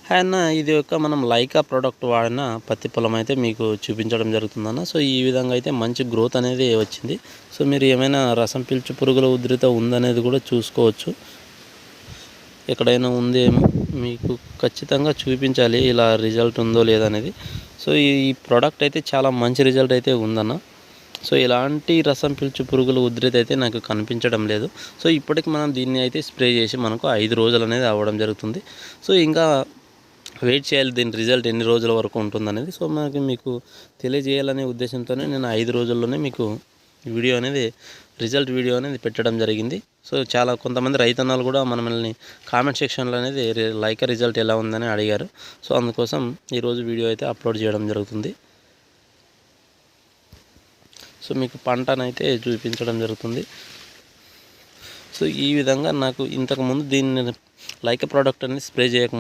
Hi అన్న, ఇది ఒక మనం లైకా ప్రోడక్ట్ వాడిన పత్తి పొలం అయితే మీకు చూపించడం జరుగుతుందన్న. సో ఈ విధంగా అయితే మంచి గ్రోత్ అనేది వచ్చింది. సో మీరు ఏమైనా రసం పీల్చు పురుగుల ఉధృత ఉందనేది కూడా చూసుకోవచ్చు. ఎక్కడైనా ఉందేమో మీకు ఖచ్చితంగా చూపించాలి, ఇలా రిజల్ట్ ఉందో లేదనేది. సో ఈ ప్రోడక్ట్ అయితే చాలా మంచి రిజల్ట్ అయితే ఉందన్న. సో ఎలాంటి రసం పీల్చు పురుగుల ఉధృతి అయితే నాకు కనిపించడం లేదు. సో ఇప్పటికి మనం దీన్ని అయితే స్ప్రే చేసి మనకు 5 రోజులు అనేది అవ్వడం జరుగుతుంది. సో ఇంకా వెయిట్ చేయాలి దీని రిజల్ట్ ఎన్ని రోజుల వరకు ఉంటుందనేది. సో మీకు తెలియజేయాలనే ఉద్దేశంతోనే నేను 5 రోజుల్లోనే మీకు రిజల్ట్ వీడియో అనేది పెట్టడం జరిగింది. సో చాలా కొంతమంది రైతన్నలు కూడా మనల్ని కామెంట్ సెక్షన్లో అనేది లైకా రిజల్ట్ ఎలా ఉందని అడిగారు. సో అందుకోసం ఈరోజు వీడియో అయితే అప్లోడ్ చేయడం జరుగుతుంది. సో మీకు పంటనైతే చూపించడం జరుగుతుంది. సో ఈ విధంగా నాకు ఇంతకుముందు దీన్ని లైకా ప్రోడక్ట్ అనేది స్ప్రే చేయక